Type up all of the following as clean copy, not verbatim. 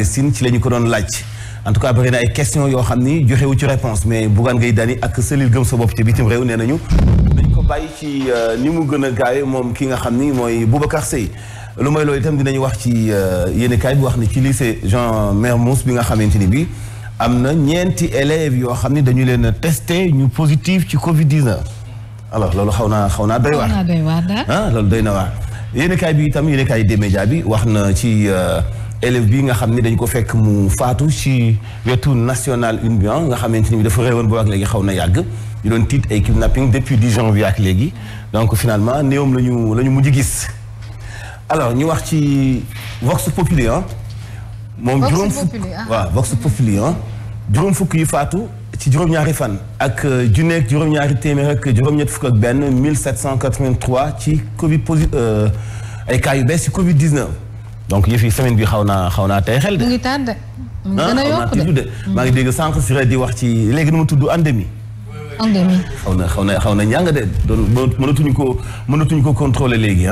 clandestine ci la ñu ko doon laaj en tout cas bëri na ay questions yoo xam ni joxewu ci réponse mais Bougane Gueye Dany ak cellule gëm sa bopp ci bitim réew nee nañu dañ ko bàyyi ci ni mu gën a gaawe moom ki nga xam ni mooy Boubacar Seye lu mooy loolu itam dinañu wax ci yéenekaay bi wax ni ci lycée Jean Mermoz bi nga xamante ni bi am na ñeenti élèves yoo xam ni dañu leen testé ñu positif ci Covid-19 alors loolu xaw naa doy waar loolu doy na waar yéenekaay bi itam yéenekaay des médias bi wax na ci élève bi nga xam ni dañ ko fekk mu faatu ci wetu national une bi nga xamante ni bi dafa réewoon boo ak léegi xaw na yàgg ñu doon tiit ay kidnapping depuis 10 janvier ak léegi donc finalement néewam la ñu mujj gis alors ñu wax ci Vox Populi moom juróom fukk waaw Vox Populi juróom fukk yi faatu ci juróom-ñaari fan ak junneeg juróom-ñaari téeméer ak juróom-ñett fukk ak benn 1783 ci Covid ay cas yu bees ci Covid 19 donc yëf yi semaine bi xaw naa tey xel de. mu ngi tànn mu gën a yokk de maa ngi dégg sànq si di wax ci léegi nu mu tudd endémie. xaw na ñàng de doon mënatuñu ko contrôler léegi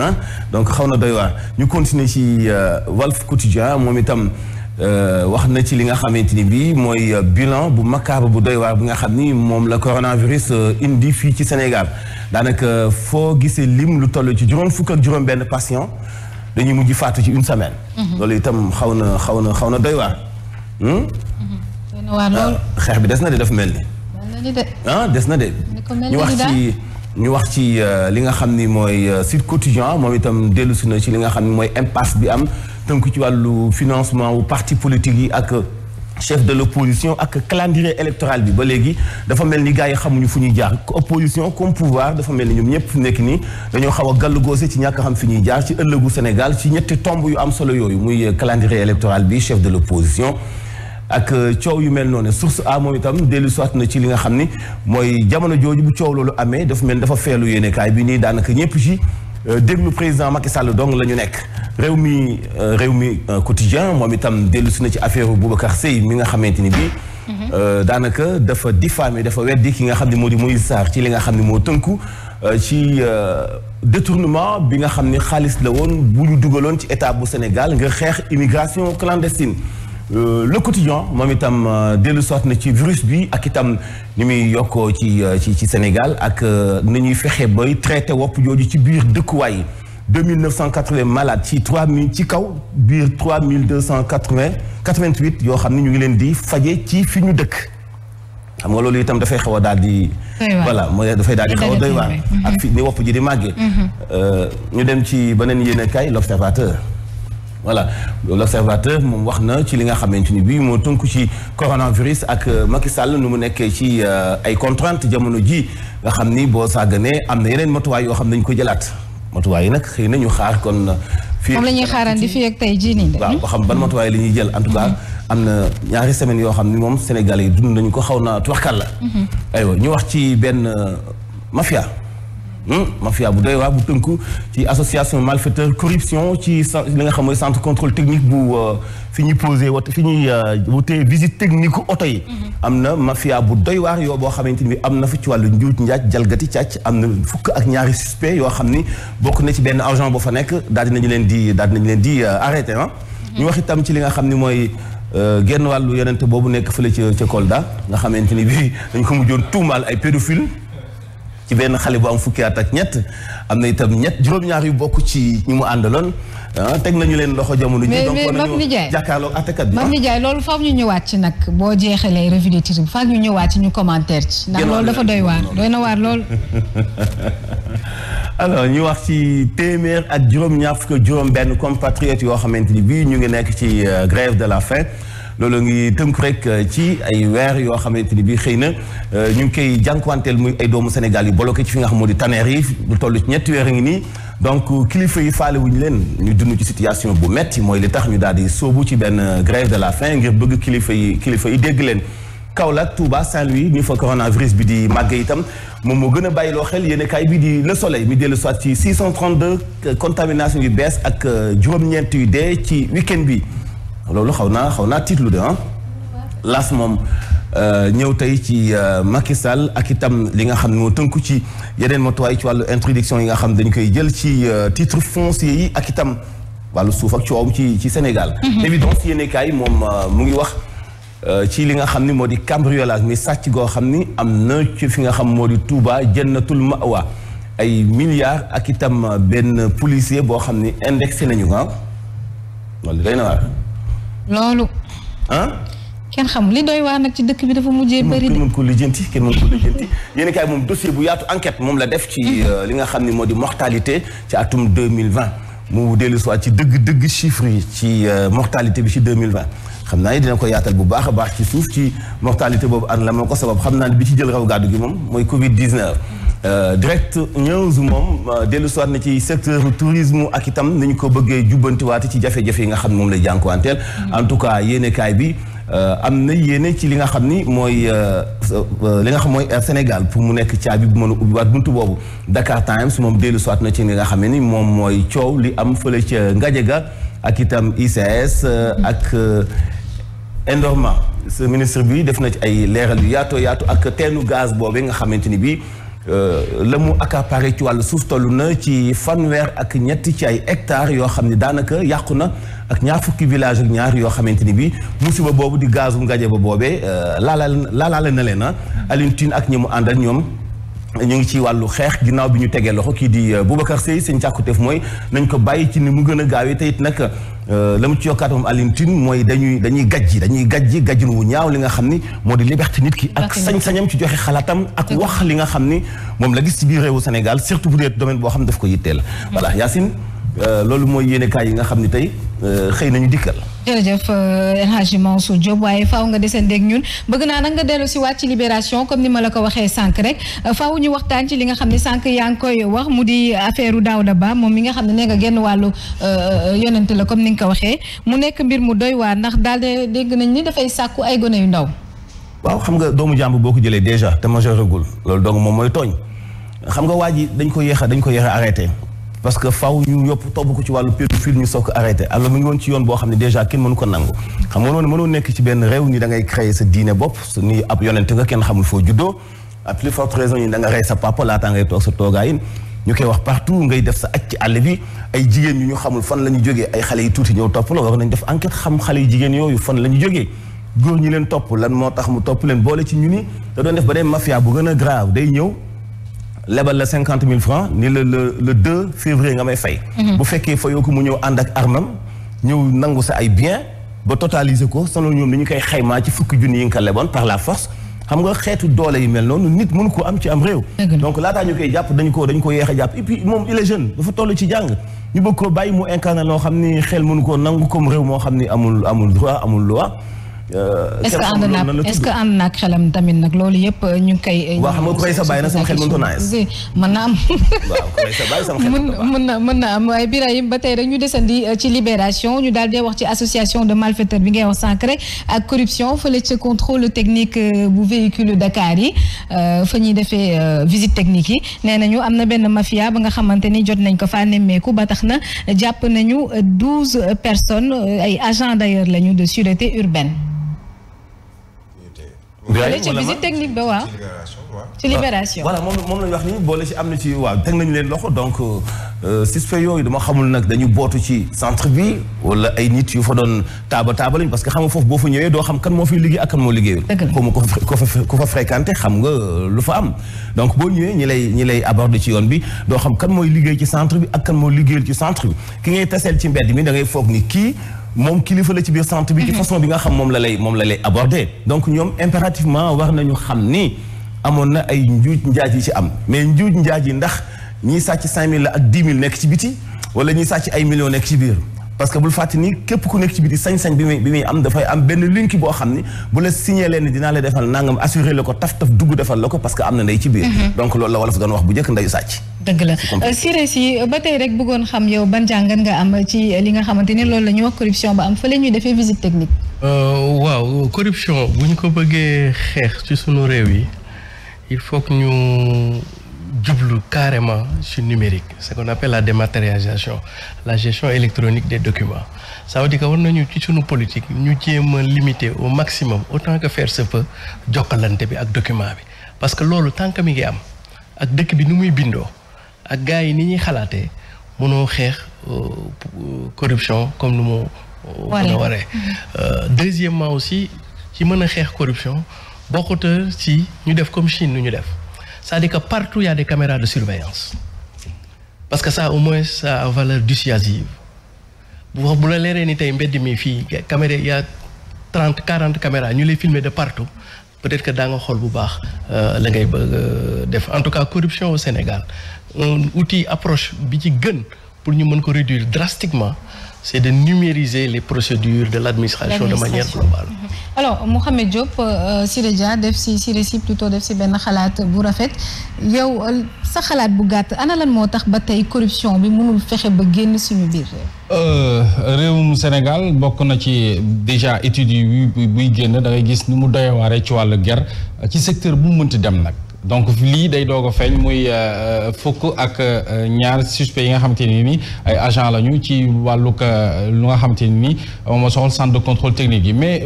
donc xaw na doy waar ñu continuer ci Walf Quotidien moom itam wax na ci li nga xamante ni bii mooy bilan bu macabre bu doy waar bi nga xam ni moom la coronavirus indi fii ci Sénégal daanaka foo gisee lim lu toll ci juróom fukk ak juróom benn patient dañuy mujj faatu ci une semaine. loolu itam xaw na doy waar. xeex bi des na de daf mel ni. des na de ñu wax ci li nga xam ni mooy Sud Quotidien moom itam dellu si na ci li nga xam ni mooy impasse bi am tënku ci wàllu financement wu parti politique yi ak chef de l'opposition ak calendrier électoral bi ba léegi dafa mel ni gars yi xamuñu fu ñuy jaar opposition comme pouvoir dafa mel ni ñoom ñëpp nekk nii dañoo xaw a gàllu goose ci ñàkk xam fi ñuy jaar ci ëllëgu Sénégal ci ñetti tomb yu am solo yooyu muy calendrier électoral bi chef de l'opposition ak coow yu mel noonu source a moom itam dellu soit na ci li nga xam ni mooy jamono jooju bu coow loolu amee dafa mel dafa feelu yéenekaay bi nii daanaka ñëpp ci déglu président Macky Sall dong la ñu nekk réew mi quotidien moom itam dellu si na ci affaire Boubacar Seye mi nga xamante ni bii daanaka dafa diffamé dafa weddi ki nga xam ne moo di Moïse Sarr ci li nga xam ne moo tënku ci détournement bi nga xam ni xaalis la woon bu ñu dugaloon ci état bu Sénégal ngir xeex immigration clandestine le quotidien moom itam dellu soit na ci virus bi ak itam ni muy yokkoo ci Sénégal ak ni ñuy fexe bay traité wopp jooju ci biir dëkkuwaay 2980 malades ci 3000 ci kaw biir 3288 yoo xam ne ñu ngi leen di faje ci fi ñu dëkk xam nga loolu itam dafay xaw a daal di voilà mooy dafay daal di xaw a doy waar ak fi ni wopp ji di màggee ñu dem ci beneen yéenekaay l'Observateur voilà l'Observateur moom wax na ci li nga xamante ni bii moo tënku ci coronavirus ak Macky Sall nu mu nekkee ci ay contraintes jamono ji nga xam ni boo sàgganee am na yeneen matuwaay yoo xam ne dañu ko jëlaat matuwaay yi nag xëy na ñu xaar kon. fii moom la ñuy xaarandi fii ak tey jii nii. waaw ba xam ban matuwaay la ñuy jël en tout cas am na ñaari semaines yoo xam ni moom Sénégalais yi dund nañu ko xaw na tuwaxkal la. aywa ñu wax ci benn mafia. mafia bu doy waar bu tënku ci association malfaiteur corruption ci li nga xam mooy centre contrôle technique bu fi ñuy posé fi ñuy wutee visite technique oto yi. am na mafia bu doy waar yoo boo xamante ni am na fa ci wàllu njuuj njaaj jalgati càcc am na fukk ak ñaari suspect yoo xam ni bokk na ci benn agent boo fa nekk daal dinañu leen di arrêté ñu wax itam ci li nga xam ni mooy genn wàllu yonente boobu nekk fële ca Kolda nga xamante ni bii dañ ko mujjoon tuumaal ay pédophile ci benn xale bu am fukki at ak ñett am na itam juróom-ñaar yu bokk ci ñi mu àndaloon teg nañu leen loxo jamono ji donc war nañu jàkkaarloo attakat bi Mame Ndiaye loolu foog ñu ñëwaat ci nag boo jeexalee revue de titre bi foog ñu ñëwaat ci ñu commentaire ci ndax loolu dafa doy na waar lool alors ñu wax ci téeméer ak juróom-ñaar fukk ak juróom benn compatriotes yoo xamante ni bii ñu ngi nekk ci grève de la faim loolu ngi tënku rek ci ay weer yoo xamante ni bii xëy na ñu ngi koy jànkuwanteel muy ay doomu Sénégal yu bloqué ci fi nga xam moo di Taneer yi lu toll ci ñetti weer a ngi nii donc kilifa yi faale wuñu leen ñu dund ci situation bu metti mooy li tax ñu daal di sóobu ci benn grève de la faim ngir bëgg kilifa yi dégg leen. Kaolack Touba Saint-Louis ñu fa coronavirus bi di màgge itam moom moo gën a bàyyiloo xel yéenekaay bi di Le Soleil mi dellu soit ci 632 contamination yu bees ak juróom-ñeent yu dee ci week-end bi. loolu xaw naa tiitlu de las moom ñëw tey ci Macky Sall ak itam li nga xam ne moo tënku ci yeneen matuwaay ci wàllu introduction yi nga xam dañu koy jël ci titre foncier yi ak itam wàllu suuf ak coowam ci Sénégal. évidence yéen kaay moom mu ngi wax ci li nga xam ni moo di cambriolage mi sàcc goo xam ni am na ci fi nga xam moo di Touba Jannatul Ma'wa ay milliards ak itam benn policier boo xam ni indexé nañu ko loolu day na waar. loolu. kenn xamul li doy waar nag ci dëkk bi dafa mujjee bëri de. kenn mën ko lijjanti yéen kaay moom dossier bu yaatu enquête moom la def ci li nga xam ni moo di mortalité ci atum 2020 mu dellu soit ci dëgg chiffres yi ci mortalité bi ci 2020 xam naa ni dina ko yaatal bu baax a baax ci suuf ci mortalité boobu an la moo ko sabab xam naa ne bi ci jël raw gàddu gi moom mooy Covid 19. direct news moom dellu soit na ci secteur tourisme ak itam nañu ko bëggee jubbantiwaate ci jafe-jafe yi nga xam ne moom lay jànkuwanteel en tout cas yéene kaay bi am na yéene ci li nga xam ni mooy Air Sénégal pour mu nekk caabi bu mën a ubbiwaat buntu boobu Dakar Times moom dellu soit na ci li nga xam ne ni moom mooy coow li am fële ca Ngadiaga ak itam ICS ak Endorma ce ministre bi def na ci ay leeral yu yaatu ak teenu gaz boobu nga xamante ni bii la mu accaparé ci wàllu suuf toll na ci fanweer ci ay hectares yoo xam ne daanaka yàqu na ak ñaar fukki village ak ñaar yoo xamante ni bii musiba boobu di gazu Ngadiaga boobee laalaale na leen Alioune Tine ak ñi mu àndal ñoom ñu ngi ci wàllu xeex ginnaaw bi ñu tegee loxo kii di Boubacar Seye seen càkkuteef mooy nañ ko bàyyi ci ni mu gën a gaawee te it nag la mu ci yokkaat moom Alioune Tine mooy dañuy gajjin wu ñaaw li nga xam ni moo di liberté nit ki ak sañ-sañam ci joxe xalaatam ak wax li nga xam ni moom la gis ci biir réewu Sénégal surtout bu dee domaine boo xam ne daf ko yitteel voilà Yacine loolu mooy yéenekaay yi nga xam ni tey xëy nañu dikkal. jërëjëf El Hadji Mansour Diop waaye faaw nga desandeeg ñun bëgg naa nag nga dellu si waat ci libération comme ni ma la ko waxee sànq rek faaw ñu waxtaan ci li nga xam ne sànq yaa ngi koy wax mu di affaire u Daouda Ba moom mi nga xam ne nee nga genn wàllu yonent la comme ni nga ko waxee mu nekk mbir mu doy waar ndax daal de dégg nañ ni dafay sàkku ay gone yu ndaw. waaw xam nga doomu jàmbur boo ko jëlee déjà te majeuragul loolu donc moom mooy tooñ xam nga waa ji dañ ko yéex a arrêté. parce que faw ñu yóbbu topp ko ci wàllu pédophile ñu soog ko arrêté alors mu ngi woon ci yoon boo xam ne déjà kenn mënu ko nangu xam nga mënoo nekk ci benn réew ni da ngay créer sa diine bopp ni ab yonente nga kenn xamul foo juddoo à plus forte raison ñi da nga rey sa papa laataa ngay toog sa toogaayin ñu koy wax partout ngay def sa aj ci àll bi ay jigéen ñu xamul fan la ñu jógee ay xale yu tuuti ñëw topp la war nañ def enquête xam xale yu jigéen yooyu fan la ñu jógee góor ñi leen topp lan moo tax mu topp leen boole ci ñu ni da doon def ba dem mafia bu gën a grave day ñëw lebal la 50 000 francs ni le 2 février nga may fay. bu fekkee fayoo ko mu ñëw ànd ak armam ñëw nangu sa ay bien ba totaliser ko selon ñoom dañu koy xaymaa ci fukki junni yi nga ko leboon par la force xam nga xeetu doole yi mel noonu nit mënu ko am ci am réew. donc laataa ñu koy jàpp dañu ko yéex a jàpp et puis moom il est jeune dafa toll ci jàng ñu bëgg ko bàyyi mu incarné loo xam ni xel mënu koo nangu comme réew moo xam ni amul droit amul loi. est-ce que ànd naag xelam tamit nag loolu yëpp ñu ngi koy. waaw xam nga ku rey sa bàyyi na sama xel mënut a naaj. mën na am. waaw ku rey sa bàyyi sama xel mën na am waaye Birahim ba tey rek ñu desandi ci libération ñu daal di wax ci association de malfaiteurs bi ngay wax sànq rek ak corruption fële ca contrôle technique bu véhicule Dakar yi fa ñuy defee visite technique yi nee nañu am na benn mafia ba nga xamante ni jot nañ ko faa nemmeeku ba tax na jàpp nañu 12 personnes ay agents d'ailleurs lañu de sûreté urbaine. ci visite technique ba waaw ci libération voilà moom lañu wax ni boole ci am na ci waaw teg nañu leen loxo donc suspect yooyu dama xamul nag dañu bootu ci centre bi wala ay nit yu fa doon taabalañ parce que xam nga foofu boo fa ñëwee doo xam kan moo fiy liggéey ak kan moo liggéeyul ku fa fréquenté xam nga lu fa am donc boo ñëwee ñi lay aborder ci yoon bi doo xam kan mooy liggéey ci centre bi ak kan moo liggéeyul ci centre bi ki ngay taseel ci mbedd mi da ngay foog ni kii moom kilifa la ci biir centre bi ci façon bi nga xam moom la lay aborder donc ñoom impérativement war nañu xam ni amoon na ay njuuj njaaj yi ci am mais njuuj njaaj yi ndax ñiy sàcc 5000 la ak 10 000 nekk ci biti wala ñiy sàcc ay millions nekk ci biir parce que bul fàtte ni képp ku nekk ci biti sañ-sañ bi muy am dafay am benn link boo xam ni bu la signé leen dinaa la defal nangam assuré la ko taf dugg defal la ko parce que am na ndey ci biir donc loolu la wala fa doon wax bu njëkk ndeyu sàcc dëgg la Siré si ba tey rek bëggoon xam yow ban jàngat nga am ci li nga xamante ni loolu la ñuy wax corruption ba am fële ñuy defee visite technique waaw corruption bu ñu ko bëggee xeex ci sunu réew yi il faut que ñu jublu carrément sur numérique ce qu'on appelle la dématérialisation la gestion électronique des documents ça veut dire que war nañu ci sunu politique ñu jéem a limiter au maximum autant que faire se peut jokkalante bi ak document bi parce que loolu tant que mi ngi am ak dëkk bi nu muy bindoo ak gars yi ni ñuy xalaatee mënoo xeex corruption comme nu mu mën a waree. Deuxièmement aussi ci mën a xeex corruption bokkut ci ñu def comme Chine nu ñu def c'est-à-dire que partout il y a des caméras de surveillance parce que ça au moins ça a valeur dissuasive bu la leeree ni tey mbedd mi fii caméra il y a 30-40 caméras ñu lay filmer de partout peut-être que daa nga xool bu baax la ngay bëgg def en tout cas corruption au Sénégal un outil approche bi ci gën pour ñu mën ko réduire drastiquement c'est de numériser les procédures de l'administration de manière globale. Alors Mouhamed Diop Siré Dia def si plutôt def si benn xalaat bu rafet yow sa xalaat bu gàtt ana lan moo tax ba tey corruption bi mënul fexe ba génn suñu biir réewum Sénégal bokk na ci déjà études yi buy génn da ngay gis ni mu doyewaare ci wàllu guerre ci secteur bu mu mënti dem nag. donc lii day doog a feeñ muy fukk ak ñaar suspect yi nga xamante ne ni ay agent lañu ci wàllug lu nga xamante ne ni moom soxal centre de contrôle technique yi mais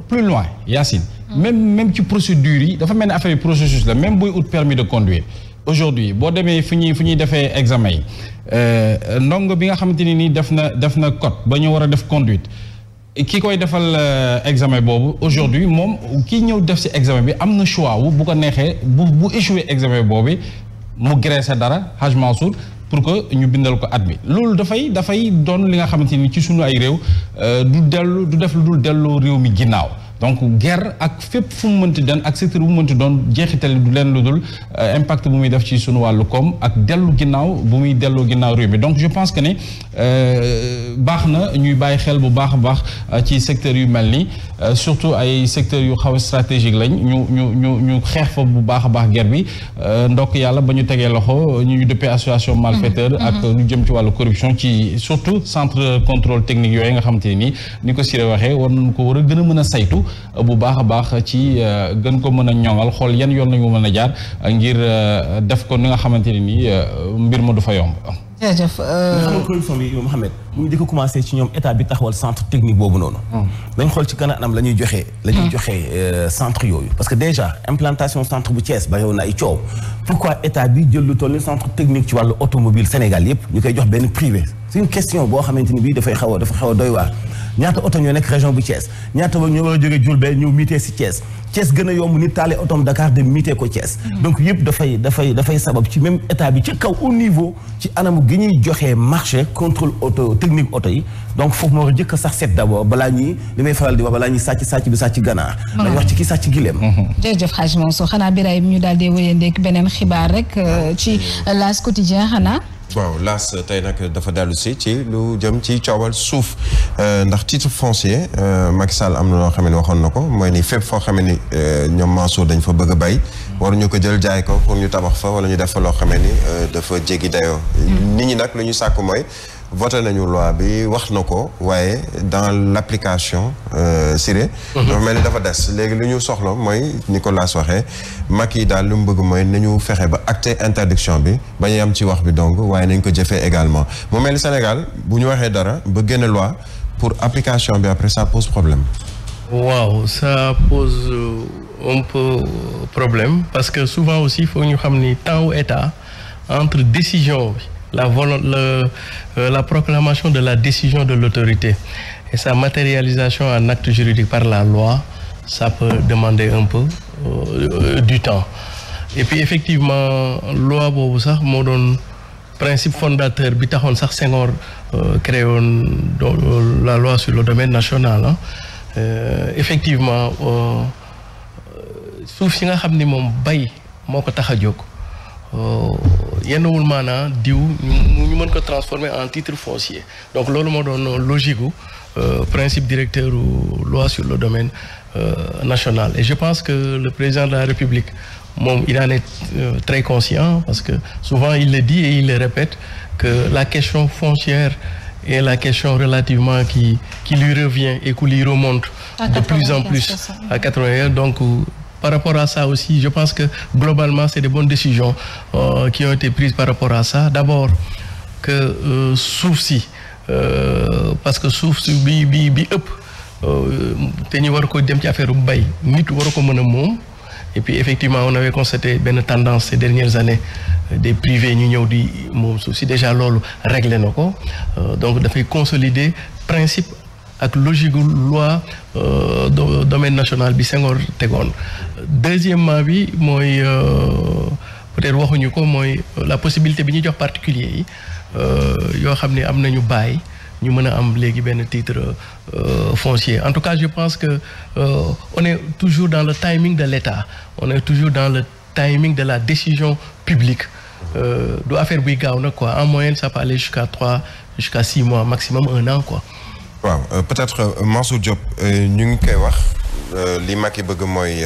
plus loin Yacine. même ci procédure yi dafa mel ni affaire yi processus la même buy ut permis de conduire aujourd'hui boo demee fu ñuy defee examen yi ndongo bi nga xamante ne ni def na code ba ñu war a def conduite. ki koy defal examen boobu aujourd'hui moom kii ñëw def ci examen bi am na choix wu bu ko neexee bu échoué examen boobu mu graissé dara Haj Mansour pour que ñu bindal ko admis loolu dafay doon li nga xamante ni ci sunu ay réew du def lu dul delloo réew mi ginnaaw donc guerre ak fépp fu mu mënti den ak secteur bu mu mënti doon jeexital du leen lu dul impact bu muy def ci sunu wàllu koom ak dellu ginnaaw bu muy delloo ginnaaw réew mi donc je pense que ne baax na ñuy bàyyi xel bu baax a baax ci secteur yu mel ni surtout ay secteurs yu xaw a stratégique lañ ñu xeex fa bu baax a baax guerre bi ndokk yàlla ba ñu tegee loxo ñu dëppee association malfaiteur ak lu jëm ci wàllu corruption ci surtout centre contrôle technique yooyu nga xamante ni ni ko Siré waxee war nañu ko war a gën a mën a saytu bu baax a baax ci gën ko mën a ñoŋal xool yan yoon lañu mën a jaar ngir def ko ni nga xamante ne nii mbir ma du fa yomb. jërëjëf. xam nga corruption bi Mouhamed mu ngi di ko commencé ci ñoom état bi taxawal centre technique boobu noonu. dañ xool ci kanam la ñuy joxe. la ñuy joxe centre yooyu. parce que déjà implantation centre bu Thiès ba yow na ay coow pourquoi état bi jël lu toll ni centre technique ci wàllu automobile Sénégal yëpp ñu koy jox benn privé c'est une question boo xamante ni bii dafa xaw a doy waar. ñaata oto ñoo nekk région bu Thiès ñaata ba ñoo war a jógee Diourbel ñëw miitee si Thiès Thiès gën a yomb nit taale otom Dakar dem miitee ko Thiès. donc yëpp dafay sabab ci même état bi ci kaw au niveau ci anamu gi ñuy joxee marché contrôle auto technique oto yi donc foofu moo war a jëkk a sax seet d'abord balaa ñuy li may faral di wax balaa ñuy sàcc bi sàcc ganaar. dañuy wax ci kii sàcc gileem. jërëjëf Hadj Mansour xanaa Birahim ñu daal di wéyandeek beneen xibaar rek ci L'As quotidien xanaa. waaw L'As tey nag dafa dellu si ci lu jëm ci coowal suuf ndax titre foncier Macky Sall am na loo xam ne waxoon na ko mooy ni fépp foo xam ni ñoom Mansour dañ fa bëgg a bay waruñu ko jël jaay ko pour ñu tabax fa wala ñu def fa loo xam ni dafa jéggi dayoo. nit ñi nag lu ñu sàkk mooy voté nañu loi bi wax na ko waaye dans l'application Siré dafa mel ni dafa des léegi lu ñu soxla mooy Nicolas waxee Macky daal lu mu bëgg mooy nañu fexe ba acté interdiction bi ba ñu am ci wax bi donc waaye nañ ko jëfee également mu mel ni Sénégal bu ñu waxee dara ba génne loi pour application bi après ça pose problème. waaw ça pose un peu problème parce que souvent aussi il faut ñu xam ni temps état entre décision bi la proclamation de la décision de l'autorité et sa matérialisation en acte juridique par la loi, ça peut demander un peu du temps. Et puis effectivement, loi boobu sax moo doon principe fondateur bi taxoon sax Senghor créé woon la loi sur le domaine national. Effectivement, suuf si nga xam ni moom bay moo ko tax a jóg. yenn wul maanaa diw ñu mën ko transformer en titre foncier donc loolu moo doon logique gu principe directeur loi sur le domaine national et je pense que le président de la République moom il en est très conscient parce que souvent il le dit et il le répète que la question foncière est la question relativement qui lui revient et qui lui remonte de plus en plus à 80 donc par rapport à ça aussi, je pense que globalement, c'est des bonnes décisions qui ont été prises par rapport à ça. D'abord, que suuf si parce que suuf si bi ëpp te ñu war ko dem ci affaire bu bay nit war ko mën a moom et puis effectivement on avait constaté benn tendance ces dernières années des privés ñu ñëw di moom suuf si déjà loolu réglé na ko donc dafay consolider principe ak logique loi domaine national bi Senghor tegoon. Deuxièmement bi mooy peut-être waxuñu ko mooy la possibilité bi ñuy jox particulier yi yoo xam ne am nañu bail ñu mën a am léegi benn titre foncier. En tout cas je pense que on est toujours dans le timing de l'État, on est toujours dans le timing de la décision publique. Du affaire buy gaaw na quoi, en moyenne ça peut aller jusqu'à 6 mois maximum 1 an quoi. waaw peut-être Mansour Diop ñu ngi koy wax li Macky bëgg mooy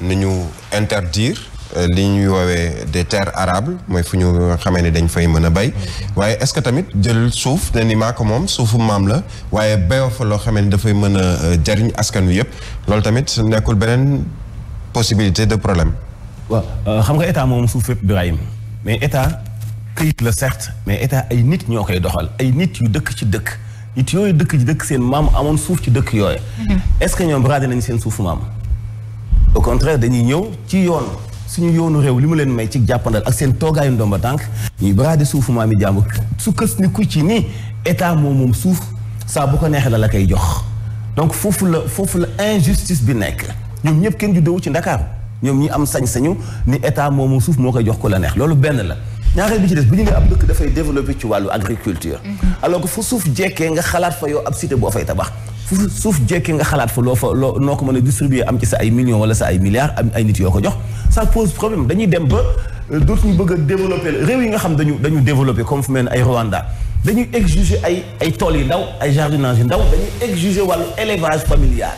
ni ñu interdire li ñuy woowee des terres arables mooy fu ñu xamee ne dañ fay mën a bay waaye est-ce que tamit jël suuf ne ni maa ko moom suufu maam la waaye bayoo fa loo xamee ne dafay mën a jariñ askan wi yëpp loolu tamit nekkul beneen possibilité de problème. waaw xam nga état moom suuf fépp Birahim mais état këyit la certes mais état ay nit ñoo koy doxal ay nit yu dëkk ci dëkk. nit yooyu dëkk ci dëkk seen maam amoon suuf ci dëkk yooyu. est-ce que ñoom brader nañ seen suufu maam. au contraire dañuy ñëw ci yoon suñu yoonu réew li mu leen may ci jàppandal ak seen toogaayu ndomba tànk ñuy brader suufu maam yi jàmbur su kës ni ku ci nii état moom suuf saa bu ko neexee la koy jox. donc foofu la injustice bi nekk ñoom ñëpp kenn juddewu ci Ndakaaru ñoom ñi am sañ-sañu ni état moom suuf moo koy jox ko la neex loolu benn la. ñaareel bi ci des bu ñu ne ab dëkk dafay développer ci wàllu agriculture alors que fu suuf jekkee nga xalaat fa yow ab cité boo fay tabax fu suuf jekkee nga xalaat fa noo ko mën a distribuer am ci sa ay millions wala sa ay milliards am ay nit yoo ko jox ça pose problème dañuy dem ba dootuñu bëgg a développer réew yi nga xam dañu développer comme fu mel ne ay Rwanda dañuy exiger ay tool yu ndaw ay jardinage yu ndaw dañuy exiger wàllu élevage familial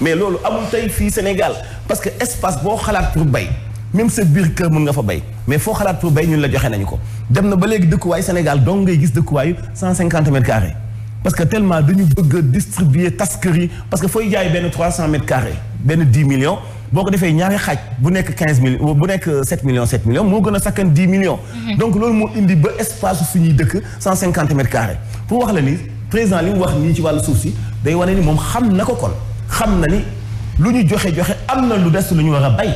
mais loolu amul tey fii Sénégal parce que espace boo xalaat pour bay même sa biir kër mën nga fa bay mais foo xalaat pour bay ñun la joxe nañu ko dem na ba léegi dëkkuwaay Sénégal donc ngay gis dëkkuwaayu 150 mètres carrés parce que tellement dañu bëgg a distribuer tas kër yi parce que fooy jaay benn 300 mètres carrés benn 10 millions boo ko defee ñaari xaaj bu nekk 15 millions bu nekk 7 millions moo gën a sakkan 10 millions. donc loolu moo indi ba espace su ñuy dëkk 150 mètres carrés pour wax la ni président li mu wax nii ci wàllu suuf si day wane ni moom xam na ko kon xam na ni lu ñu joxe am na lu des lu ñu war a bay.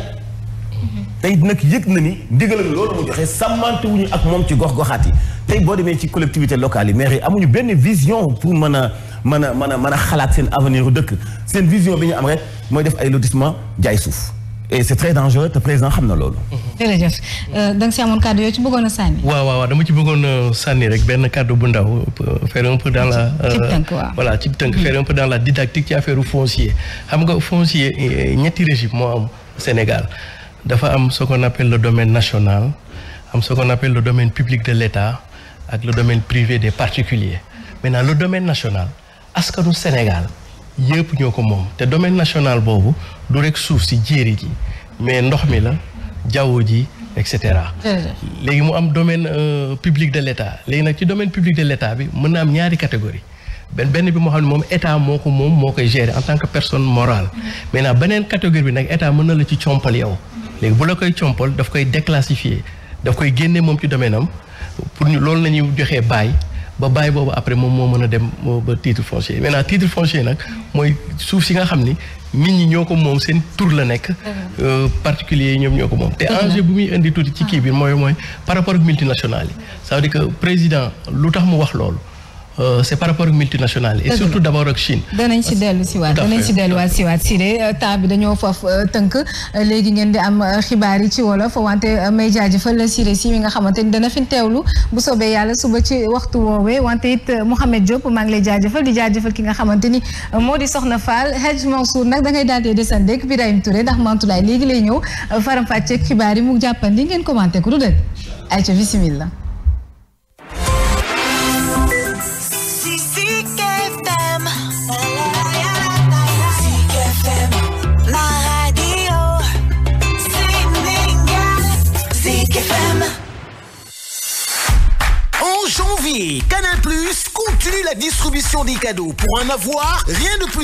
tey nag yëg na ni ndigalam loolu mu joxe sàmmante wuñu ak moom ci gox-goxaat yi tey boo demee ci collectivité locale yi maire yi amuñu benn vision pour mën a xalaat seen avenir u dëkk seen vision bi ñu am rek mooy def ay lotissement jaay suuf et c'est très dangereux te président xam na loolu. jërëjëf da nga si amoon kàddu yoo ci bëggoon a sànni. waaw dama ci bëggoon a sànni rek benn kàddu bu ndaw faire un peu dans la. ci tënk waaw voilà ci tënk faire un peu dans la didactique ci affaire foncier xam nga foncier ñetti régime moo am Sénégal. dafa am ce qu'on appelle le domaine national am ce qu'on appelle le domaine public de l'État ak le domaine privé des particuliers maintenant le domaine national askanu Sénégal yëpp ñoo ko moom te domaine national boobu du rek suuf si jéeri ji mais ndox mi la jaww ji et cetera. léegi mu am domaine public de l'État léegi nag ci domaine public de l'État bi mën na am ñaari catégorie benn bi moo xam ne moom état moo ko moom moo koy gérer en tant que personne morale maintenant beneen catégorie bi nag état mën na la ci compal yow. léegi bu la koy compal daf koy déclassifier daf koy génne moom ci domaine am pour ñu loolu la ñuy joxee bail ba bail boobu après moom moo mën a dem ba titre foncier maintenant titre foncier nag mooy suuf si nga xam ni nit ñi ñoo ko moom seen tur la nekk particuliers yi ñoom ñoo ko moom te enjeu bu muy indi tuuti ci kii bi mooy par rapport ak multinationales yi ça veut dire que président lu tax mu wax loolu c'est par rapport ak multinationales et surtout d'abord ak Chine. danañ si dellu si waat Siré temps bi dañoo foofu tënk léegi ngeen di am xibaar yi ci wolof wante may jaajëfal Siré si mi nga xamante ni dana fi teewlu bu soobee yàlla suba ci waxtu woowee wante it Mouhamed Diop maa ngi lay jaajëfal di jaajëfal ki nga xamante ni moo di Soxna Fall Hadj Mansour nag da ngay daal di desandek Birahim Touré ndax Mantoulaye léegi lay ñëw faram-fàcceeg xibaar yi mu jàppandi ngeen commenté ko du dëgg ayca bismillah. En janvier, Canal+ continue la distribution des cadeaux. Pour en avoir, rien de plus